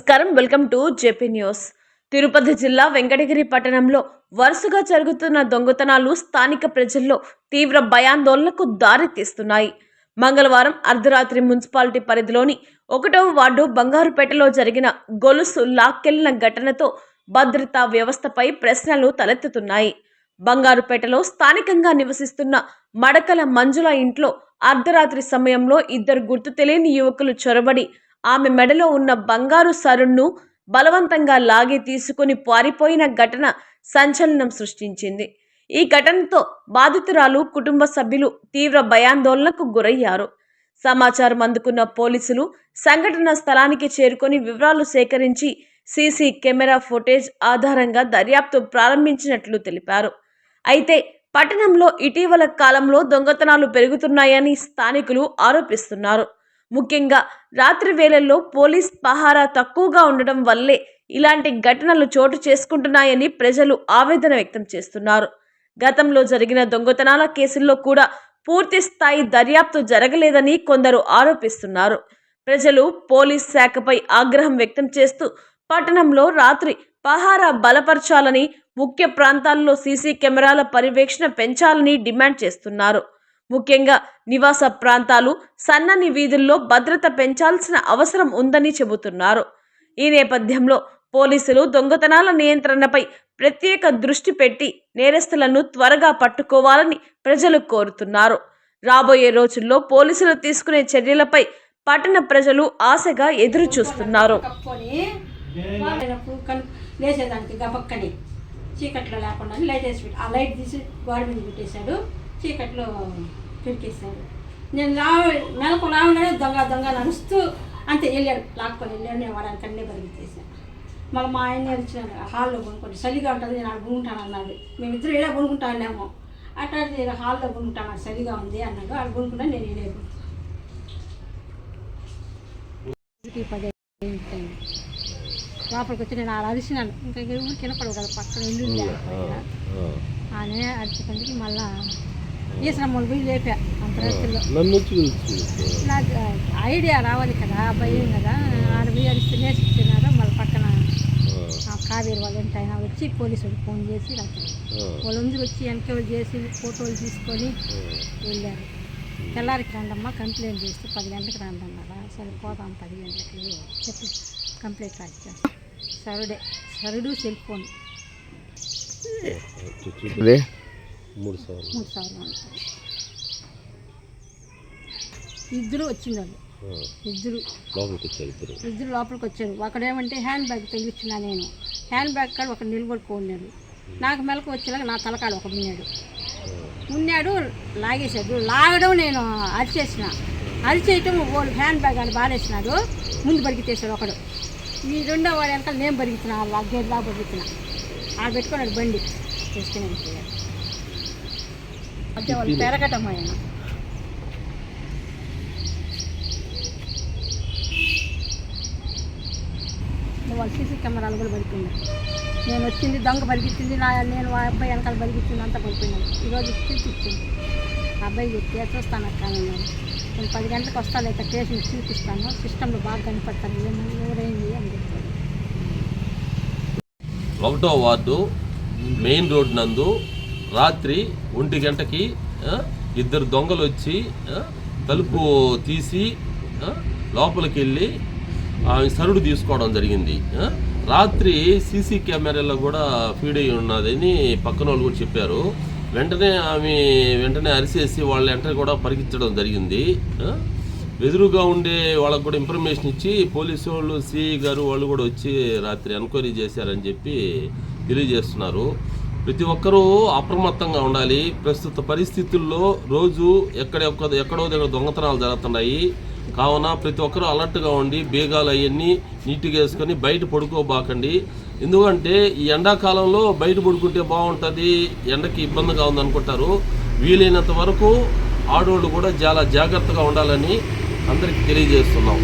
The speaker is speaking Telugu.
నమస్కారం, welcome to JP news. Tirupati జిల్లా వెంకటగిరి పట్టణంలో వరుసగా జరుగుతున్న దొంగతనాలు స్థానిక ప్రజల్లో తీవ్ర భయాందోళనకు దారితీస్తున్నాయి. మంగళవారం అర్ధరాత్రి మున్సిపాలిటీ పరిధిలోని 1వ వార్డు బంగారుపేటలో జరిగిన గొలుసు లాక్కెళ్లిన ఘటనతో భద్రతా వ్యవస్థపై ప్రశ్నలు తలెత్తుతున్నాయి. బంగారుపేటలో స్థానికంగా నివసిస్తున్న మడకల మంజుల ఇంట్లో అర్ధరాత్రి సమయంలో ఇద్దరు గుర్తు తెలియని యువకులు చొరబడి ఆమె మెడలో ఉన్న బంగారు సరుణ్ణు బలవంతంగా లాగి తీసుకుని పారిపోయిన ఘటన సంచలనం సృష్టించింది. ఈ ఘటనతో బాధితురాలు కుటుంబ సభ్యులు తీవ్ర భయాందోళనకు గురయ్యారు. సమాచారం అందుకున్న పోలీసులు సంఘటన స్థలానికి చేరుకొని వివరాలు సేకరించి సీసీ కెమెరా ఫుటేజ్ ఆధారంగా దర్యాప్తు ప్రారంభించినట్లు తెలిపారు. అయితే పట్టణంలో ఇటీవల కాలంలో దొంగతనాలు పెరుగుతున్నాయని స్థానికులు ఆరోపిస్తున్నారు. ముఖ్యంగా రాత్రి వేళల్లో పోలీస్ పహారా తక్కువగా ఉండడం వల్లే ఇలాంటి ఘటనలు చోటు చేసుకుంటున్నాయని ప్రజలు ఆవేదన వ్యక్తం చేస్తున్నారు. గతంలో జరిగిన దొంగతనాల కేసుల్లో కూడా పూర్తి స్థాయి దర్యాప్తు జరగలేదని కొందరు ఆరోపిస్తున్నారు. ప్రజలు పోలీస్ శాఖపై ఆగ్రహం వ్యక్తం చేస్తూ పట్టణంలో రాత్రి పహారా బలపరచాలని, ముఖ్య ప్రాంతాల్లో సీసీ కెమెరాల పర్యవేక్షణ పెంచాలని డిమాండ్ చేస్తున్నారు. ముఖ్యంగా నివాస ప్రాంతాలు, సన్నని వీధుల్లో భద్రత పెంచాల్సిన అవసరం ఉందని చెబుతున్నారు. ఈ నేపథ్యంలో పోలీసులు దొంగతనాల నియంత్రణపై ప్రత్యేక దృష్టి పెట్టి నేరస్తులను త్వరగా పట్టుకోవాలని ప్రజలు కోరుతున్నారు. రాబోయే రోజుల్లో పోలీసులు తీసుకునే చర్యలపై పట్టణ ప్రజలు ఆశగా ఎదురు చూస్తున్నారు. చీకట్లో లేకుండా లైట్ వేసి పెట్టి ఆ లైట్ తీసి గోడ మీద పెట్టేశాడు, చీకట్లో పెరికేశాడు. నేను నెలకు రావడమే దొంగ నడుస్తూ అంతే వెళ్ళాడు, లాక్కొని వెళ్ళాడు. నేను వాడానికి అన్నీ పరిగెత్తేసాను. మళ్ళీ మా ఆయన వచ్చినాడు, హాల్లో కొనుక్కోండి, చలిగా ఉంటుంది, నేను ఆడ కొనుక్కుంటాను అన్నాడు. మేమిద్దరు ఇలా కొనుక్కుంటానేమో, అట్లా నేను హాల్లో కొనుక్కుంటాను, నాకు చలిగా ఉంది అన్నాడు. ఆడ కొనుక్కుంటా నేను వెళ్ళాను. లోపలికి వచ్చి నేను ఆడ అరిసినాను, ఇంకా ఊరికి వినపడవు కదా, పక్కన ఇల్లు ఆనే అరిచికందుకు మళ్ళా ఈశ్వరమ్మలు పోయి లేపా. అంత రాత్రిలో నాకు ఐడియా రావాలి కదా, భయం కదా, ఆడ పోయి అరిస్తే నేర్చుకున్నారా. మళ్ళీ పక్కన కావేరి వాళ్ళు ఉంటాయన వచ్చి పోలీసులకు ఫోన్ చేసి రాత్రి వాళ్ళందరూ వచ్చి ఎంక్వైరీ చేసి ఫోటోలు తీసుకొని వెళ్ళారు. తెల్లారికి రండమ్మా కంప్లైంట్ చేస్తే 10 గంటలకు రండి అన్నారా. సరే పోదాం 10 గంటలకి చెప్పి కంప్లైంట్ రాశాను. సరుడు సెల్ ఫోన్ 3,000 ఇద్దరు వచ్చింది. ఇద్దరు లోపలికి వచ్చారు. ఒకడేమంటే హ్యాండ్ బ్యాగ్ తగిలిచ్చిన, నేను హ్యాండ్ బ్యాగ్ కాడ ఒక నిలబడుకోన్నాడు. నాకు మెలకు వచ్చేలాగా నా తలకాడ ఒక ఉన్నాడు, లాగేశాడు. లాగడం నేను అరిచేయటం వాళ్ళు హ్యాండ్ బ్యాగ్ అని బారేసినాడు. ముందు పరిగెత్తేశాడు ఒకడు. ఈ రెండో వాడు వెనకాల నేను పరిగెత్తిన, ఆ గేట్ లాగా పరిగెత్తిన. ఆడ పెట్టుకున్నాడు బండి చేసుకుని వెళ్ళిపోయాడు. అదే వాళ్ళు పెరగటం ఆయన. వాళ్ళు సీసీ కెమెరాలు కూడా పడిపోయినాయి. నేను వచ్చింది దొంగ పరిగెత్తింది, నేను ఆ అబ్బాయి వెనకాల పరిగెత్తింది, అంతా పడిపోయినాను. ఈరోజు చూపించింది ఆ అబ్బాయి చెప్తే చూస్తాను అక్క అన్నాను. నేను 10 గంటలకు వస్తాను, అయితే కేసుని చూపిస్తాను, సిస్టంలో బాగా కనిపడతాను ఎవరైంది అని చెప్తాను. 1వ వార్డు మెయిన్ రోడ్ నందు రాత్రి 1 గంటకి ఇద్దరు దొంగలు వచ్చి తలుపు తీసి లోపలికి వెళ్ళి ఆమె సరుడు తీసుకోవడం జరిగింది. రాత్రి సీసీ కెమెరాలో కూడా ఫీడ్ అయ్యి ఉన్నదని పక్కన వాళ్ళు కూడా చెప్పారు. వెంటనే అరిసేసి వాళ్ళ ఎంటర్ కూడా పరిగెత్తడం జరిగింది. ఎదురుగా ఉండే వాళ్ళకు కూడా ఇన్ఫర్మేషన్ ఇచ్చి పోలీసు వాళ్ళు, సిఐ గారు వాళ్ళు కూడా వచ్చి రాత్రి ఎంక్వైరీ చేశారని చెప్పి తెలియజేస్తున్నారు. ప్రతి ఒక్కరూ అప్రమత్తంగా ఉండాలి. ప్రస్తుత పరిస్థితుల్లో రోజు ఎక్కడో దగ్గర దొంగతనాలు జరుగుతున్నాయి. కావున ప్రతి ఒక్కరూ అలర్ట్గా ఉండి బేగాలు అవన్నీ నీట్గా వేసుకొని బయట పడుకోబాకండి. ఎందుకంటే ఈ ఎండాకాలంలో బయట పడుకుంటే బాగుంటుంది, ఎండకి ఇబ్బందిగా ఉందనుకుంటారు. వీలైనంత వరకు ఆడవాళ్ళు కూడా చాలా జాగ్రత్తగా ఉండాలని అందరికీ తెలియజేస్తున్నాం.